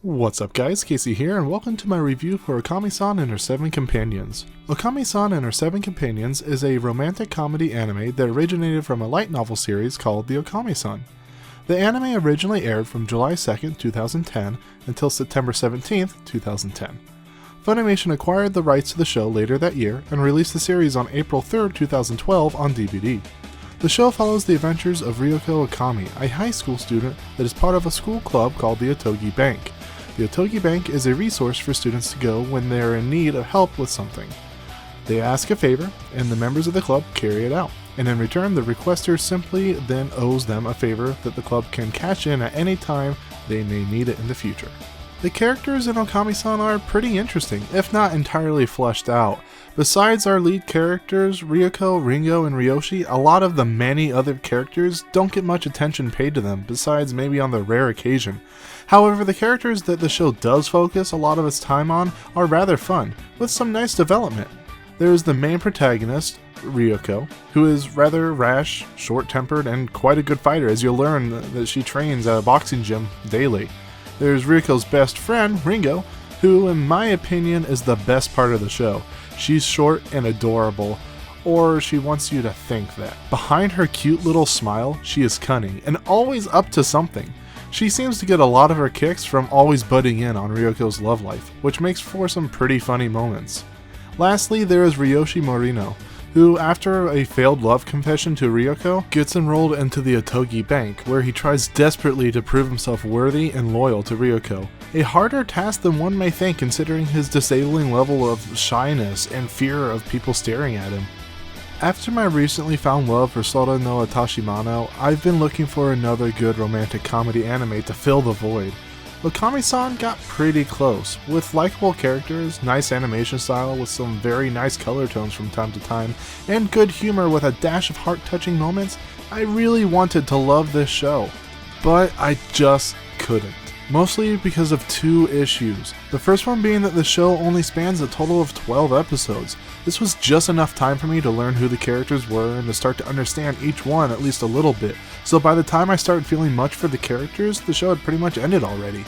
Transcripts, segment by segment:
What's up guys, Casey here, and welcome to my review for Ōkami-san and her 7 companions. Ōkami-san and her 7 companions is a romantic comedy anime that originated from a light novel series called the Ōkami-san. The anime originally aired from July 2nd, 2010 until September 17th, 2010. Funimation acquired the rights to the show later that year and released the series on April 3rd, 2012 on DVD. The show follows the adventures of Ryoko Okami, a high school student that is part of a school club called the Otogi Bank. The Otogi Bank is a resource for students to go when they are in need of help with something. They ask a favor, and the members of the club carry it out, and in return the requester simply then owes them a favor that the club can cash in at any time they may need it in the future. The characters in Ōkami-san are pretty interesting, if not entirely fleshed out. Besides our lead characters, Ryoko, Ringo, and Ryoshi, a lot of the many other characters don't get much attention paid to them, besides maybe on the rare occasion. However, the characters that the show does focus a lot of its time on are rather fun, with some nice development. There is the main protagonist, Ryoko, who is rather rash, short-tempered, and quite a good fighter, as you'll learn that she trains at a boxing gym daily. There's Ryoko's best friend, Ringo, who in my opinion is the best part of the show. She's short and adorable, or she wants you to think that. Behind her cute little smile, she is cunning, and always up to something. She seems to get a lot of her kicks from always butting in on Ryoko's love life, which makes for some pretty funny moments. Lastly, there is Ryoshi Morino, who, after a failed love confession to Ryoko, gets enrolled into the Otogi Bank, where he tries desperately to prove himself worthy and loyal to Ryoko. A harder task than one may think considering his disabling level of shyness and fear of people staring at him. After my recently found love for Sora no Atashimano, I've been looking for another good romantic comedy anime to fill the void. Ōkami-san got pretty close, with likable characters, nice animation style with some very nice color tones from time to time, and good humor with a dash of heart-touching moments. I really wanted to love this show, but I just couldn't. Mostly because of 2 issues. The first one being that the show only spans a total of 12 episodes. This was just enough time for me to learn who the characters were and to start to understand each one at least a little bit, so by the time I started feeling much for the characters, the show had pretty much ended already.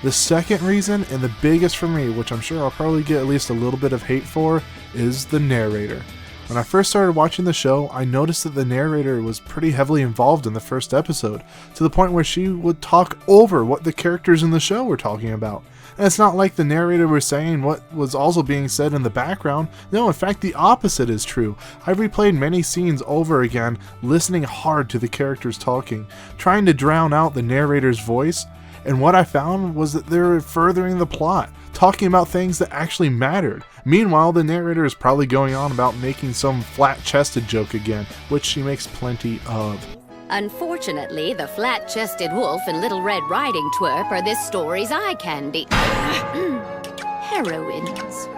The second reason, and the biggest for me, which I'm sure I'll probably get at least a little bit of hate for, is the narrator. When I first started watching the show, I noticed that the narrator was pretty heavily involved in the first episode, to the point where she would talk over what the characters in the show were talking about. And it's not like the narrator was saying what was also being said in the background. No, in fact, the opposite is true. I've replayed many scenes over again, listening hard to the characters talking, trying to drown out the narrator's voice, and what I found was that they were furthering the plot, talking about things that actually mattered. Meanwhile, the narrator is probably going on about making some flat-chested joke again, which she makes plenty of. Unfortunately, the flat-chested wolf and Little Red Riding Twerp are this story's eye candy. Heroines.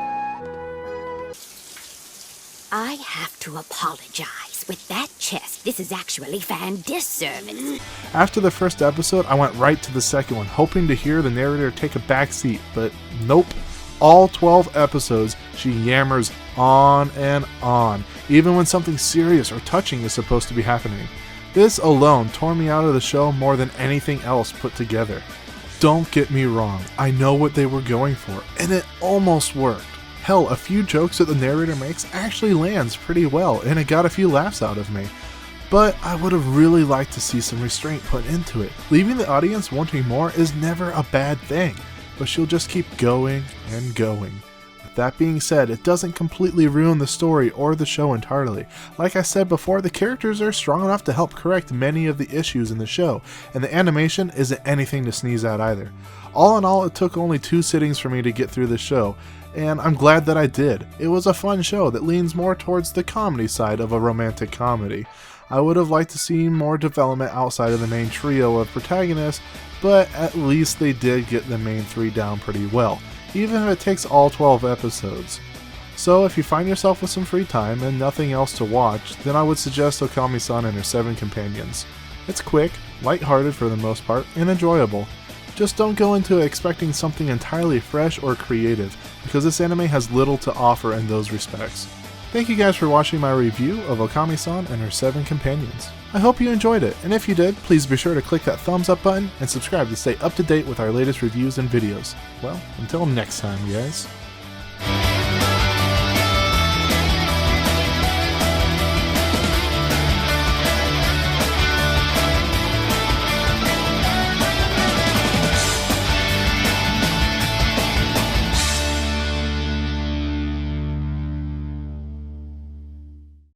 I have to apologize. With that chest, this is actually fan disservice. After the first episode, I went right to the second one, hoping to hear the narrator take a back seat, but nope. All 12 episodes, she yammers on and on, even when something serious or touching is supposed to be happening. This alone tore me out of the show more than anything else put together. Don't get me wrong, I know what they were going for, and it almost worked. Hell, a few jokes that the narrator makes actually lands pretty well, and it got a few laughs out of me. But I would have really liked to see some restraint put into it. Leaving the audience wanting more is never a bad thing, but she'll just keep going and going. With that being said, it doesn't completely ruin the story or the show entirely. Like I said before, the characters are strong enough to help correct many of the issues in the show, and the animation isn't anything to sneeze at either. All in all, it took only 2 sittings for me to get through the show, and I'm glad that I did. It was a fun show that leans more towards the comedy side of a romantic comedy. I would have liked to see more development outside of the main trio of protagonists, but at least they did get the main 3 down pretty well, even if it takes all 12 episodes. So if you find yourself with some free time and nothing else to watch, then I would suggest Ōkami-san and her 7 companions. It's quick, lighthearted for the most part, and enjoyable. Just don't go into it expecting something entirely fresh or creative, because this anime has little to offer in those respects. Thank you guys for watching my review of Ōkami-san and her 7 companions. I hope you enjoyed it, and if you did, please be sure to click that thumbs up button and subscribe to stay up to date with our latest reviews and videos. Well, until next time, guys.